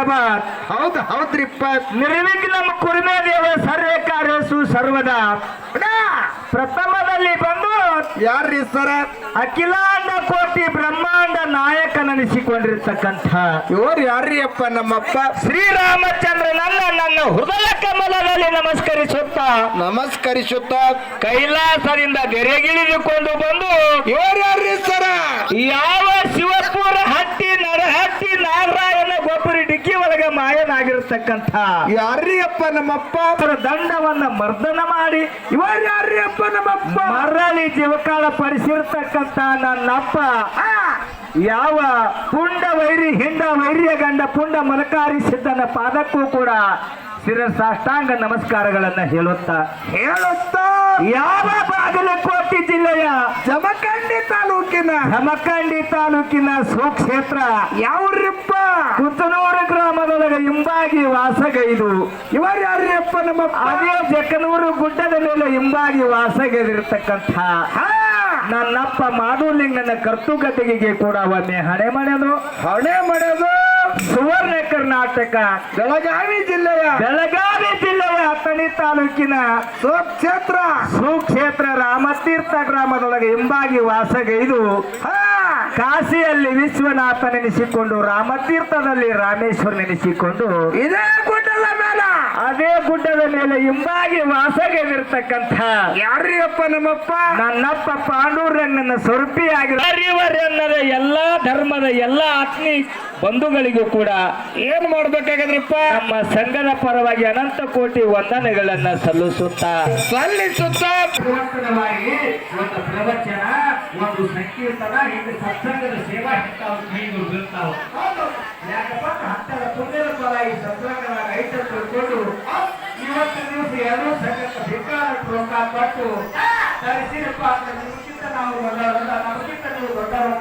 ಜಿಂದಾಬಾದ್. ಹೌದ್ರಿಪ್ಪ. ನಿರ್ವಿಘ್ನಂ ಕುರ್ಮೇ ದೇವ ಸರ್ವೇ ಕಾರ್ಯಸು ಸರ್ವದಾ. ಪ್ರಥಮದಲ್ಲಿ ಬಂದು ಯಾರ್ರಿ ಸರ? ಅಖಿಲಾಂಡ ಕೋಟಿ ಬ್ರಹ್ಮಾಂಡ ನಾಯಕನೆನಿಸಿಕೊಂಡಿರ್ತಕ್ಕಂಥ ಇವರು ಯಾರ್ರಿ ಅಪ್ಪ? ನಮ್ಮಪ್ಪ ಶ್ರೀರಾಮಚಂದ್ರನನ್ನ ನನ್ನ ಹೃದಯ ಕಮಲದಲ್ಲಿ ನಮಸ್ಕರಿಸುತ್ತ ಕೈಲಾಸದಿಂದ ಗೆರೆಗಿಳಿದುಕೊಂಡು ಬಂದು ಇವರು ಯಾರ್ರಿ ಸರ? ಯಾವ ಶಿವಪುರ ಹಟ್ಟಿ ನರಹಟ್ಟಿ ನಾರಾಯಣ ಗೊಬ್ಬರಿ ಡಿಕ್ಕಿ ಒಳಗೆ ಮಾಯನಾಗಿರ್ತಕ್ಕಂಥ ಯಾರ್ರಿ ಅಪ್ಪ? ನಮ್ಮಪ್ಪ ದಂಡವನ್ನ ಮರ್ದನ ಮಾಡಿ ಇವರು ಯಾರ್ರಿ ಅಪ್ಪ? ನಮ್ಮಪ್ಪ ಮರಳಿ ಜೀವಕಾಳ ಪಡಿಸಿರ್ತಕ್ಕಂಥ ನನ್ನಪ್ಪ ಯಾವ ಪುಂಡ ವೈರಿ ಹಿಂಡ ವೈರಿಯ ಗಂಡ ಪುಂಡ ಮಲಕಾರಿಸಿದ್ದನ ಪಾದಕ್ಕೂ ಕೂಡ ಶಿರಸಾಷ್ಟಾಂಗ ನಮಸ್ಕಾರಗಳನ್ನ ಹೇಳುತ್ತಾ ಯಾವ ಬಾಗಲಕೋಟೆ ಜಿಲ್ಲೆಯ ಜಮಖಂಡಿ ತಾಲೂಕಿನ ಸುಕ್ಷೇತ್ರ ಯಾವ್ರಿಪ್ಪ? ಕುತ್ತನೂರು ಗ್ರಾಮದೊಳಗೆ ಹಿಂಬಾಗಿ ವಾಸಗೈದು ಇವರು ಯಾರ್ರಿ ಅಪ್ಪ? ನಮ್ಮಪ್ಪ ಅದೇ ಜಕ್ಕನೂರು ಗುಡ್ಡದ ಮೇಲೆ ಹಿಂಬಾಗಿ ವಾಸಗೈದಿರ್ತಕ್ಕಂಥ ನನ್ನಪ್ಪ ಮಾಧುಲಿಂಗನ ಕರ್ತುಗತಿಗೆ ಕೂಡ ಒಮ್ಮೆ ಹಣೆ ಮಾಡೋದು ಸುವರ್ಣ ಕರ್ನಾಟಕ ಬೆಳಗಾವಿ ಜಿಲ್ಲೆಯ ಅಥಣಿ ತಾಲೂಕಿನ ಸುಕ್ಷೇತ್ರ ರಾಮತೀರ್ಥ ಗ್ರಾಮದೊಳಗೆ ಹಿಂಬಾಗಿ ವಾಸಗೈದು ಕಾಶಿಯಲ್ಲಿ ವಿಶ್ವನಾಥನೆನಿಸಿಕೊಂಡು ರಾಮತೀರ್ಥದಲ್ಲಿ ರಾಮೇಶ್ವರನೆನಿಸಿಕೊಂಡು ಅದೇ ಗುಡ್ಡದ ಮೇಲೆ ಹಿಂಬಾಗಿ ವಾಸಗೈದಿರ್ತಕ್ಕಂಥ ಯಾರ್ರಿ ಅಪ್ಪ? ನಮ್ಮಪ್ಪ ನನ್ನಪ್ಪ ಪಾಂಡುರಂಗನ ಸ್ವರೂಪಿಯಾಗಿರುವ ಎಲ್ಲಾ ಧರ್ಮದ ಎಲ್ಲಾ ಆತ್ಮೀಯ ಬಂಧುಗಳಿಗೂ ಕೂಡ ಏನ್ ಮಾಡ್ಬೇಕಾಗದ್ರಿಪ್ಪ? ನಮ್ಮ ಸಂಘದ ಪರವಾಗಿ ಅನಂತ ಕೋಟಿ ವಂದನೆಗಳನ್ನ ಸಲ್ಲಿಸುತ್ತಾ ಒಂದು ಪ್ರವಚನ, ಒಂದು ಸಂಕೀರ್ತನ, ಇದು ಸತ್ಸಂಗದ ಸೇವಾ ಯಾಕಪ್ಪ ಹತ್ತರ ಪುಣ್ಯದ ಫಲ ಈ ಸತ್ಸಂಗದ ಐಟಂ ತಿಳ್ಕೊಂಡು ಇವತ್ತು ದಿವಸ ಎರಡೂ ಸಂಘಕ್ಕೆ ಬೇಕಾದ ರೊಕ್ಕ ಕೊಟ್ಟು ತರಿಸಿರಪ್ಪ ಅಂತ ನಿಮ್ಗಿಂತ ನಾವು ದೊಡ್ಡವರಲ್ಲ, ನಮಗಿಂತ ನೀವು ದೊಡ್ಡವರು